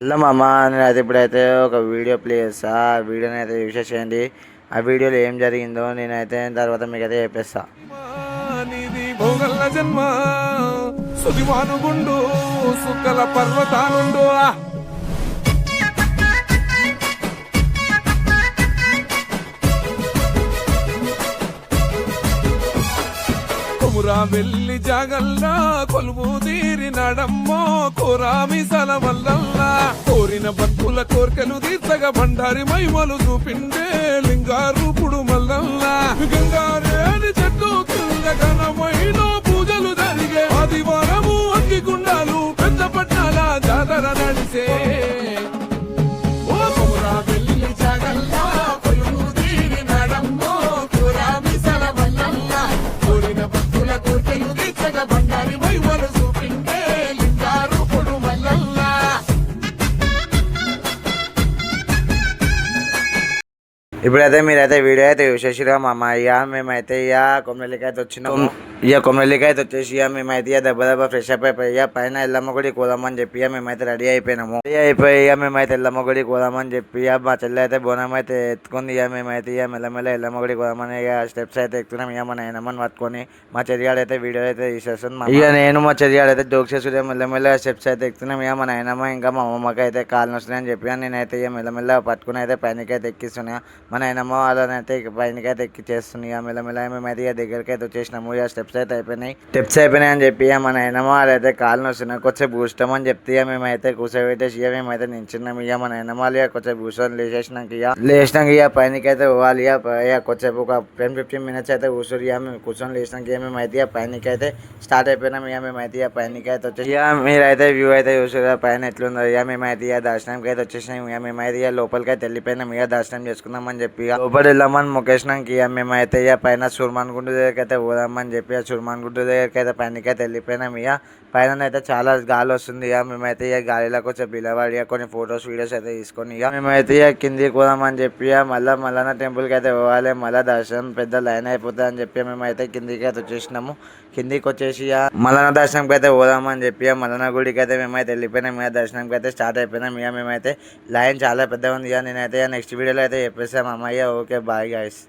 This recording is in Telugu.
హలో మామ, నేనైతే ఇప్పుడైతే ఒక వీడియో ప్లే చేస్తా. ఆ వీడియోని అయితే విషయం చేయండి. ఆ వీడియోలో ఏం జరిగిందో నేనైతే తర్వాత మీకైతే చెప్పేస్తా. నీది భోగల్ల జన్మ సుదివానుగుండు సుక్కల పర్వతానుండు కొమురా వెళ్ళి జాగల్లా కొలువు తీరినడమ్మో కోరామి సలవల్లల్లా కోరిన భక్తుల కోర్కెలు తీర్చగా బండారి మైమలు చూపిండే లింగారూపుడు మల్లల్లా గంగారేని చెట్టు కింద ఘనమైన పూజలు జరిగే ఆదివారము అగ్గిగుండాలు పెద్ద పట్టాల జాతర నడిసే ఓ కొమురా వెళ్ళి జాగల్లా కొలువు తీరినడమ్మో కోరామి సలవల్లల్లా కోరిన భక్తుల కోర్కెలు తీర్చగా బండారి మైమలు చూపిండే లింగారూపుడు మల్లల్లా. ఇప్పుడైతే మీరైతే వీడియో అయితే చూసేసిరా మామ. మేమైతే కొమ్మలికి అయితే వచ్చినాము. కొమ్మలికి అయితే వచ్చేసి మేమైతే దెబ్బ దెబ్బ ఫ్రెష్ అప్ అయిపోయి పైన ఎల్లమ్మ గుడి కోదామని చెప్పి మేమైతే రెడీ అయిపోయినాము. రెడీ అయిపోయి మేమైతే ఎల్లమ్మ గుడి కోదామని చెప్పి మా చెల్లి అయితే బోనం అయితే ఎత్తుకుంది. మేమైతే మెల్లమెల్ల ఎల్లమ్మ గుడి కోదామని స్టెప్స్ అయితే ఎక్కుతున్నాం. మా నాయనమ్మని పట్టుకొని మా చెరిగాడు అయితే వీడియో అయితే తీసేస్తుంది. నేను మా చెరిగాడు అయితే జోక్ చేసుకుంటే మెల్లమెల్ల స్టెప్స్ అయితే ఎక్కుతున్నాం. మా నాయనమ్మ ఇంకా మా అమ్మకి అయితే కాలు నొస్తున్నాయని చెప్పి నేనైతే మెల్లమెల్ల పట్టుకుని అయితే పైనకి అయితే ఎక్కిస్తున్నా. మా నాయనమ్మ వాళ్ళనైతే పైనకి అయితే ఎక్కిచ్చేస్తుంది. మెల్లమెల్ల మేమైతే దగ్గరికి అయితే వచ్చేసినాము. స్టెప్స్ అయితే అయిపోయినాయి అని చెప్పి మా నాయనమ్మ వాళ్ళైతే కాలు నొస్తున్నాయి. కొంచెం కూర్చోమని చెప్తే మేమైతే కూర్చోబెట్టేసి మేమైతే నించున్నాం. మా నాయనమ్మ వాళ్ళు కొంచెం కూర్చొని లేచినాక పైనకి అయితే పోవాలి. కొంచెం ఒక 10-15 మినిట్స్ అయితే కూర్చొని మేము కూర్చొని లేచినాక మేమైతే పైనకి అయితే స్టార్ట్ అయిపోయినాం. మేమైతే పైనకి అయితే వచ్చేసి మీరైతే వ్యూ అయితే చూసారు పైన ఎట్లుందో. మేమైతే దర్శనంకి అయితే వచ్చేసినాం. మేమైతే లోపలికి అయితే వెళ్ళిపోయినాం. దర్శనం చేసుకుందామని చెప్పి లోపల వెళ్ళామని మొక్కేసినాక మేమైతే పైన సుర్మాన్ గుండు దగ్గరికి అయితే పోదామని చెప్పి సుర్మాన్ గుండు దగ్గరికి అయితే పైనకి అయితే వెళ్ళిపోయినాం. పైన అయితే చాలా గాలి వస్తుంది. మేమైతే గాలిలో కొంచెం పిలవాడి కొన్ని ఫొటోస్ వీడియోస్ అయితే తీసుకొని మేమైతే కిందికి పోదామని చెప్పి మళ్ళా టెంపుల్కి అయితే పోవాలి. మళ్ళీ దర్శనం పెద్ద లైన్ అయిపోతుంది అని చెప్పి మేమైతే కిందికి అయితే వచ్చేసినాము. కిందికి వచ్చేసి మల్లన్న దర్శనంకి అయితే పోదామని చెప్పి మల్లన్న గుడికి అయితే మేమైతే వెళ్ళిపోయినాం. దర్శనంకి అయితే స్టార్ట్ అయిపోయినాం. మేమైతే లైన్ చాలా పెద్దగా ఉంది. నేనైతే నెక్స్ట్ వీడియోలో అయితే చెప్పేసాం అమ్మయ్య. Okay, bye guys.